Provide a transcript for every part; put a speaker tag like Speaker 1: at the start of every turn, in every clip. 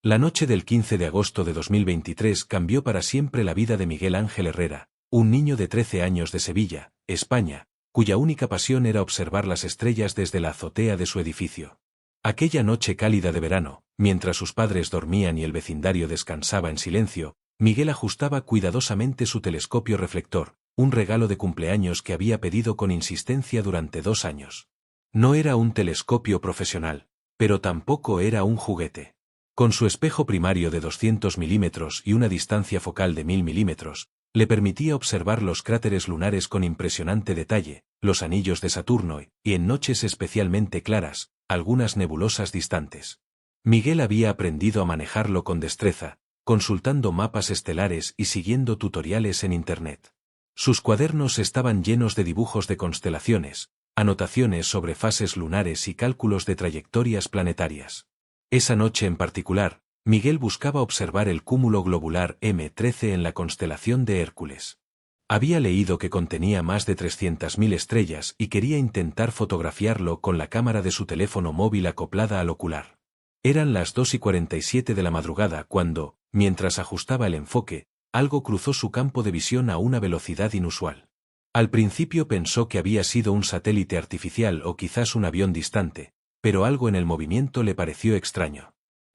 Speaker 1: La noche del 15 de agosto de 2023 cambió para siempre la vida de Miguel Ángel Herrera, un niño de 13 años de Sevilla, España, cuya única pasión era observar las estrellas desde la azotea de su edificio. Aquella noche cálida de verano, mientras sus padres dormían y el vecindario descansaba en silencio, Miguel ajustaba cuidadosamente su telescopio reflector, un regalo de cumpleaños que había pedido con insistencia durante 2 años. No era un telescopio profesional, pero tampoco era un juguete. Con su espejo primario de 200 milímetros y una distancia focal de 1000 milímetros, le permitía observar los cráteres lunares con impresionante detalle, los anillos de Saturno y, en noches especialmente claras, algunas nebulosas distantes. Miguel había aprendido a manejarlo con destreza, consultando mapas estelares y siguiendo tutoriales en Internet. Sus cuadernos estaban llenos de dibujos de constelaciones, anotaciones sobre fases lunares y cálculos de trayectorias planetarias. Esa noche en particular, Miguel buscaba observar el cúmulo globular M13 en la constelación de Hércules. Había leído que contenía más de 300.000 estrellas y quería intentar fotografiarlo con la cámara de su teléfono móvil acoplada al ocular. Eran las 2:47 de la madrugada cuando, mientras ajustaba el enfoque, algo cruzó su campo de visión a una velocidad inusual. Al principio pensó que había sido un satélite artificial o quizás un avión distante, pero algo en el movimiento le pareció extraño.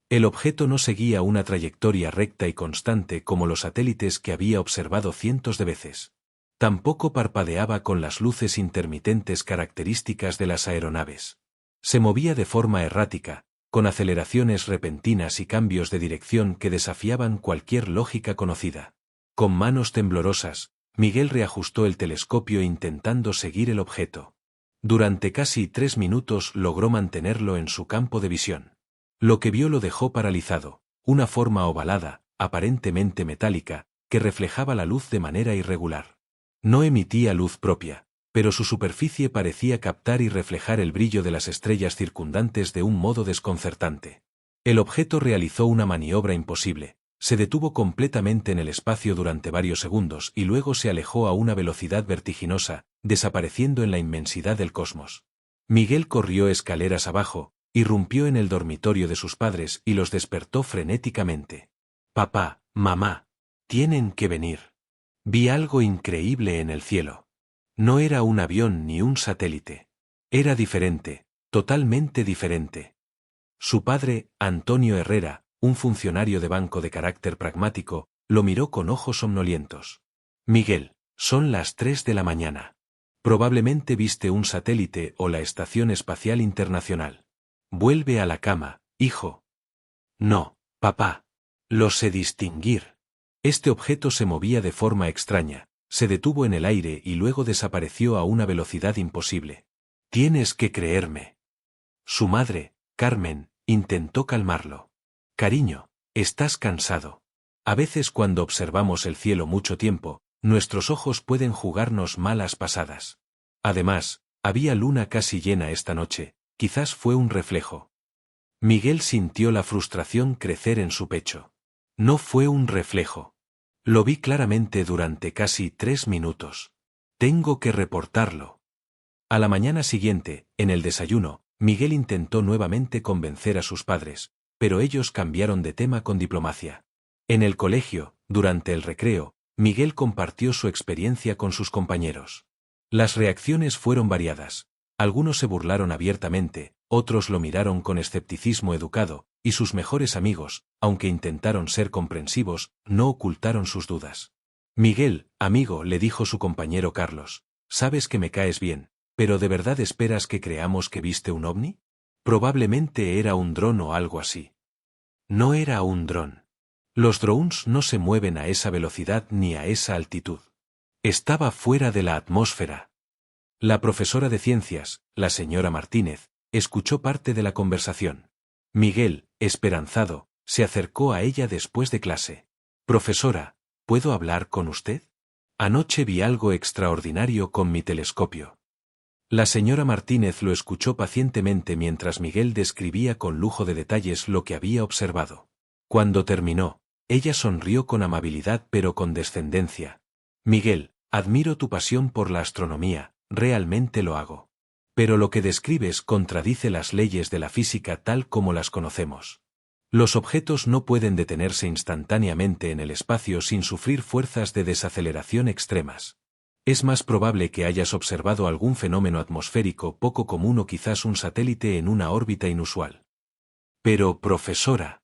Speaker 1: El objeto no seguía una trayectoria recta y constante como los satélites que había observado cientos de veces. Tampoco parpadeaba con las luces intermitentes características de las aeronaves. Se movía de forma errática, con aceleraciones repentinas y cambios de dirección que desafiaban cualquier lógica conocida. Con manos temblorosas, Miguel reajustó el telescopio intentando seguir el objeto. Durante casi 3 minutos logró mantenerlo en su campo de visión. Lo que vio lo dejó paralizado, una forma ovalada, aparentemente metálica, que reflejaba la luz de manera irregular. No emitía luz propia, pero su superficie parecía captar y reflejar el brillo de las estrellas circundantes de un modo desconcertante. El objeto realizó una maniobra imposible, se detuvo completamente en el espacio durante varios segundos y luego se alejó a una velocidad vertiginosa, desapareciendo en la inmensidad del cosmos. Miguel corrió escaleras abajo, irrumpió en el dormitorio de sus padres y los despertó frenéticamente. «Papá, mamá, tienen que venir. Vi algo increíble en el cielo. No era un avión ni un satélite. Era diferente, totalmente diferente». Su padre, Antonio Herrera, un funcionario de banco de carácter pragmático, lo miró con ojos somnolientos. «Miguel, son las 3 de la mañana. Probablemente viste un satélite o la Estación Espacial Internacional. Vuelve a la cama, hijo». «No, papá. Lo sé distinguir». Este objeto se movía de forma extraña, se detuvo en el aire y luego desapareció a una velocidad imposible. «Tienes que creerme». Su madre, Carmen, intentó calmarlo. «Cariño, estás cansado. A veces cuando observamos el cielo mucho tiempo, nuestros ojos pueden jugarnos malas pasadas. Además, había luna casi llena esta noche, quizás fue un reflejo». Miguel sintió la frustración crecer en su pecho. «No fue un reflejo. Lo vi claramente durante casi 3 minutos. Tengo que reportarlo». A la mañana siguiente, en el desayuno, Miguel intentó nuevamente convencer a sus padres, pero ellos cambiaron de tema con diplomacia. En el colegio, durante el recreo, Miguel compartió su experiencia con sus compañeros. Las reacciones fueron variadas. Algunos se burlaron abiertamente, otros lo miraron con escepticismo educado, y sus mejores amigos, aunque intentaron ser comprensivos, no ocultaron sus dudas. «Miguel, amigo», le dijo su compañero Carlos, «sabes que me caes bien, pero ¿de verdad esperas que creamos que viste un ovni? Probablemente era un dron o algo así». No era un dron. Los drones no se mueven a esa velocidad ni a esa altitud. Estaba fuera de la atmósfera. La profesora de ciencias, la señora Martínez, escuchó parte de la conversación. Miguel, esperanzado, se acercó a ella después de clase. «Profesora, ¿puedo hablar con usted? Anoche vi algo extraordinario con mi telescopio». La señora Martínez lo escuchó pacientemente mientras Miguel describía con lujo de detalles lo que había observado. Cuando terminó, ella sonrió con amabilidad pero con descendencia. «Miguel, admiro tu pasión por la astronomía, realmente lo hago. Pero lo que describes contradice las leyes de la física tal como las conocemos. Los objetos no pueden detenerse instantáneamente en el espacio sin sufrir fuerzas de desaceleración extremas. Es más probable que hayas observado algún fenómeno atmosférico poco común o quizás un satélite en una órbita inusual. Pero, profesora.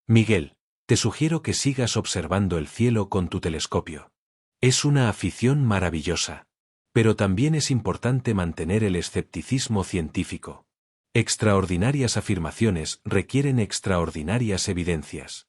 Speaker 1: Miguel, te sugiero que sigas observando el cielo con tu telescopio. Es una afición maravillosa. Pero también es importante mantener el escepticismo científico. Extraordinarias afirmaciones requieren extraordinarias evidencias.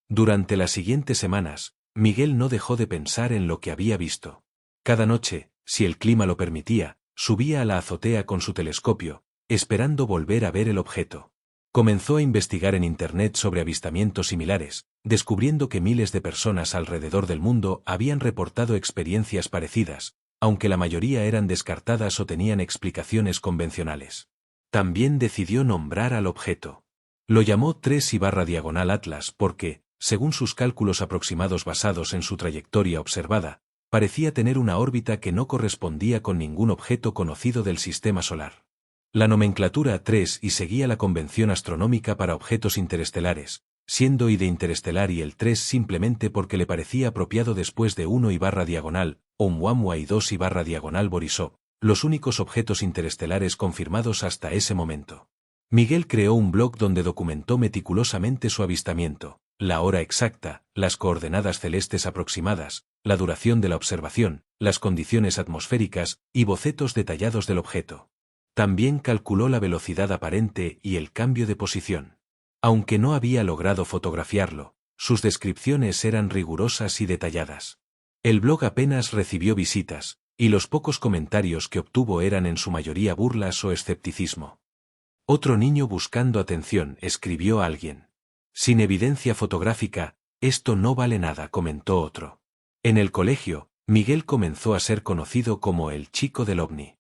Speaker 1: Durante las siguientes semanas, Miguel no dejó de pensar en lo que había visto. Cada noche, si el clima lo permitía, subía a la azotea con su telescopio, esperando volver a ver el objeto. Comenzó a investigar en Internet sobre avistamientos similares, descubriendo que miles de personas alrededor del mundo habían reportado experiencias parecidas, aunque la mayoría eran descartadas o tenían explicaciones convencionales. También decidió nombrar al objeto. Lo llamó 3I/diagonal Atlas porque, según sus cálculos aproximados basados en su trayectoria observada, parecía tener una órbita que no correspondía con ningún objeto conocido del sistema solar. La nomenclatura 3I seguía la convención astronómica para objetos interestelares, siendo I de interestelar y el 3 simplemente porque le parecía apropiado después de 1I/diagonal, Oumuamua y 2I/diagonal Borisov, los únicos objetos interestelares confirmados hasta ese momento. Miguel creó un blog donde documentó meticulosamente su avistamiento, la hora exacta, las coordenadas celestes aproximadas, la duración de la observación, las condiciones atmosféricas y bocetos detallados del objeto. También calculó la velocidad aparente y el cambio de posición. Aunque no había logrado fotografiarlo, sus descripciones eran rigurosas y detalladas. El blog apenas recibió visitas, y los pocos comentarios que obtuvo eran en su mayoría burlas o escepticismo. Otro niño buscando atención, escribió alguien. Sin evidencia fotográfica, esto no vale nada, comentó otro. En el colegio, Miguel comenzó a ser conocido como el chico del ovni.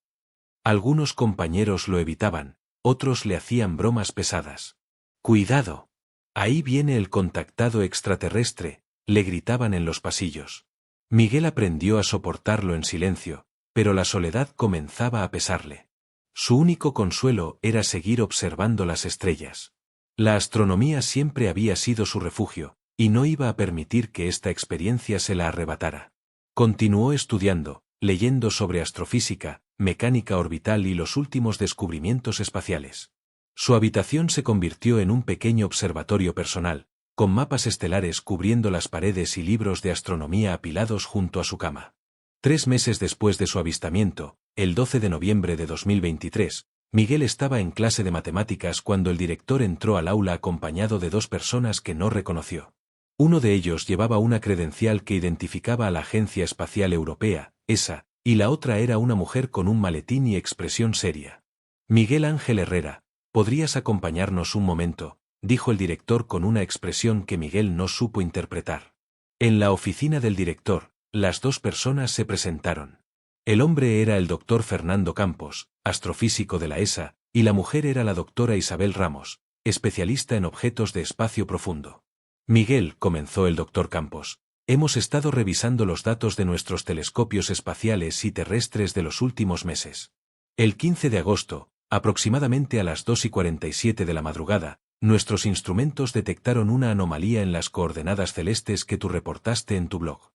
Speaker 1: Algunos compañeros lo evitaban, otros le hacían bromas pesadas. ¡Cuidado! Ahí viene el contactado extraterrestre, le gritaban en los pasillos. Miguel aprendió a soportarlo en silencio, pero la soledad comenzaba a pesarle. Su único consuelo era seguir observando las estrellas. La astronomía siempre había sido su refugio, y no iba a permitir que esta experiencia se la arrebatara. Continuó estudiando, leyendo sobre astrofísica, mecánica orbital y los últimos descubrimientos espaciales. Su habitación se convirtió en un pequeño observatorio personal, con mapas estelares cubriendo las paredes y libros de astronomía apilados junto a su cama. 3 meses después de su avistamiento, el 12 de noviembre de 2023, Miguel estaba en clase de matemáticas cuando el director entró al aula acompañado de 2 personas que no reconoció. Uno de ellos llevaba una credencial que identificaba a la Agencia Espacial Europea, ESA, y la otra era una mujer con un maletín y expresión seria. Miguel Ángel Herrera, ¿podrías acompañarnos un momento?, dijo el director con una expresión que Miguel no supo interpretar. En la oficina del director, las 2 personas se presentaron. El hombre era el doctor Fernando Campos, astrofísico de la ESA, y la mujer era la doctora Isabel Ramos, especialista en objetos de espacio profundo. Miguel, comenzó el doctor Campos, hemos estado revisando los datos de nuestros telescopios espaciales y terrestres de los últimos meses. El 15 de agosto, aproximadamente a las 2:47 de la madrugada, nuestros instrumentos detectaron una anomalía en las coordenadas celestes que tú reportaste en tu blog.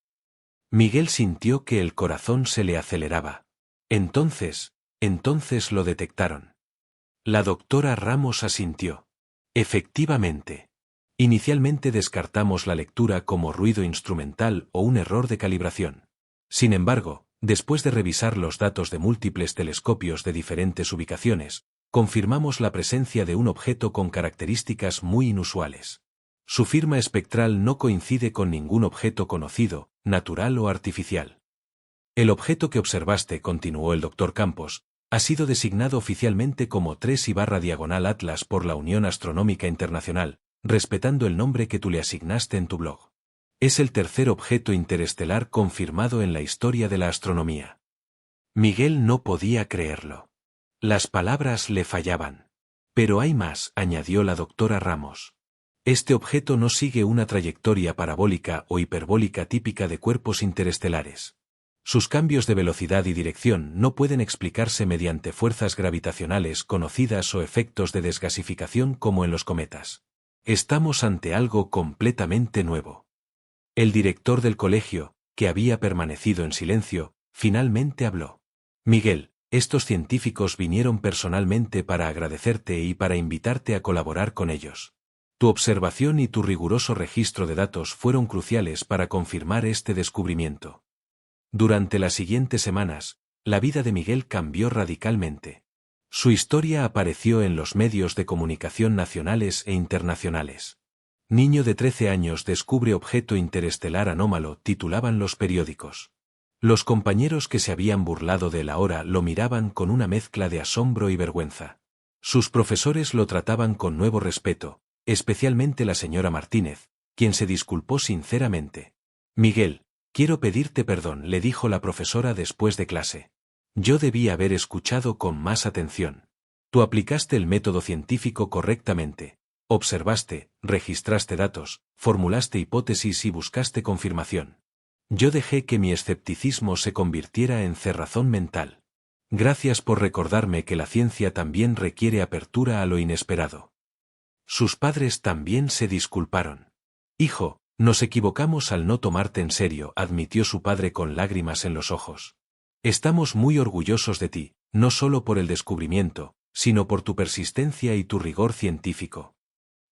Speaker 1: Miguel sintió que el corazón se le aceleraba. Entonces lo detectaron. La doctora Ramos asintió. Efectivamente. Inicialmente descartamos la lectura como ruido instrumental o un error de calibración. Sin embargo, después de revisar los datos de múltiples telescopios de diferentes ubicaciones, confirmamos la presencia de un objeto con características muy inusuales. Su firma espectral no coincide con ningún objeto conocido, natural o artificial. El objeto que observaste, continuó el doctor Campos, ha sido designado oficialmente como 3I/diagonal Atlas por la Unión Astronómica Internacional, respetando el nombre que tú le asignaste en tu blog. Es el tercer objeto interestelar confirmado en la historia de la astronomía. Miguel no podía creerlo. Las palabras le fallaban. Pero hay más, añadió la doctora Ramos. Este objeto no sigue una trayectoria parabólica o hiperbólica típica de cuerpos interestelares. Sus cambios de velocidad y dirección no pueden explicarse mediante fuerzas gravitacionales conocidas o efectos de desgasificación como en los cometas. Estamos ante algo completamente nuevo. El director del colegio, que había permanecido en silencio, finalmente habló. Miguel, estos científicos vinieron personalmente para agradecerte y para invitarte a colaborar con ellos. Tu observación y tu riguroso registro de datos fueron cruciales para confirmar este descubrimiento. Durante las siguientes semanas, la vida de Miguel cambió radicalmente. Su historia apareció en los medios de comunicación nacionales e internacionales. Niño de 13 años descubre objeto interestelar anómalo, titulaban los periódicos. Los compañeros que se habían burlado de él ahora lo miraban con una mezcla de asombro y vergüenza. Sus profesores lo trataban con nuevo respeto, especialmente la señora Martínez, quien se disculpó sinceramente. Miguel, quiero pedirte perdón, le dijo la profesora después de clase. Yo debí haber escuchado con más atención. Tú aplicaste el método científico correctamente. Observaste, registraste datos, formulaste hipótesis y buscaste confirmación. Yo dejé que mi escepticismo se convirtiera en cerrazón mental. Gracias por recordarme que la ciencia también requiere apertura a lo inesperado. Sus padres también se disculparon. Hijo, nos equivocamos al no tomarte en serio, admitió su padre con lágrimas en los ojos. Estamos muy orgullosos de ti, no solo por el descubrimiento, sino por tu persistencia y tu rigor científico.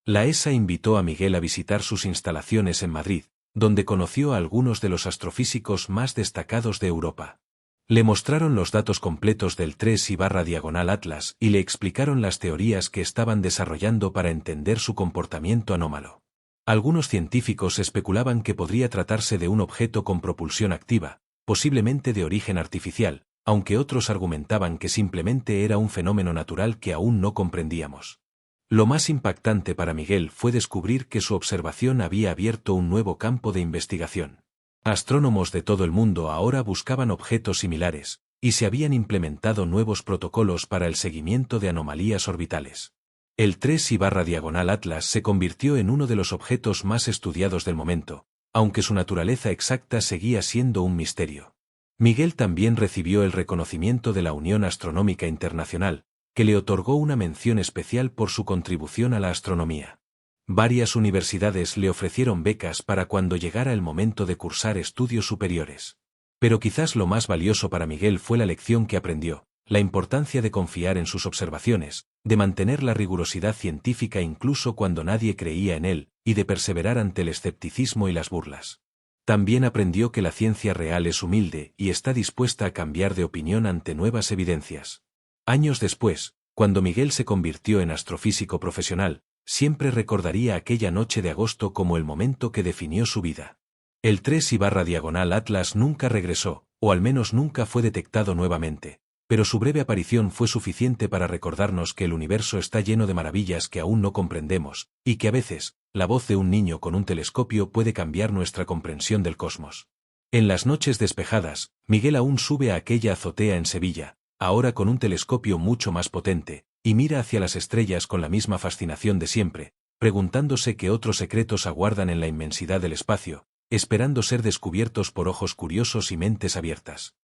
Speaker 1: La ESA invitó a Miguel a visitar sus instalaciones en Madrid, donde conoció a algunos de los astrofísicos más destacados de Europa. Le mostraron los datos completos del 3/diagonal Atlas y le explicaron las teorías que estaban desarrollando para entender su comportamiento anómalo. Algunos científicos especulaban que podría tratarse de un objeto con propulsión activa, posiblemente de origen artificial, aunque otros argumentaban que simplemente era un fenómeno natural que aún no comprendíamos. Lo más impactante para Miguel fue descubrir que su observación había abierto un nuevo campo de investigación. Astrónomos de todo el mundo ahora buscaban objetos similares, y se habían implementado nuevos protocolos para el seguimiento de anomalías orbitales. El 3/diagonal Atlas se convirtió en uno de los objetos más estudiados del momento, aunque su naturaleza exacta seguía siendo un misterio. Miguel también recibió el reconocimiento de la Unión Astronómica Internacional, que le otorgó una mención especial por su contribución a la astronomía. Varias universidades le ofrecieron becas para cuando llegara el momento de cursar estudios superiores. Pero quizás lo más valioso para Miguel fue la lección que aprendió, la importancia de confiar en sus observaciones, de mantener la rigurosidad científica incluso cuando nadie creía en él, y de perseverar ante el escepticismo y las burlas. También aprendió que la ciencia real es humilde y está dispuesta a cambiar de opinión ante nuevas evidencias. Años después, cuando Miguel se convirtió en astrofísico profesional, siempre recordaría aquella noche de agosto como el momento que definió su vida. El 3/diagonal Atlas nunca regresó, o al menos nunca fue detectado nuevamente, pero su breve aparición fue suficiente para recordarnos que el universo está lleno de maravillas que aún no comprendemos, y que a veces, la voz de un niño con un telescopio puede cambiar nuestra comprensión del cosmos. En las noches despejadas, Miguel aún sube a aquella azotea en Sevilla, ahora con un telescopio mucho más potente, y mira hacia las estrellas con la misma fascinación de siempre, preguntándose qué otros secretos aguardan en la inmensidad del espacio, esperando ser descubiertos por ojos curiosos y mentes abiertas.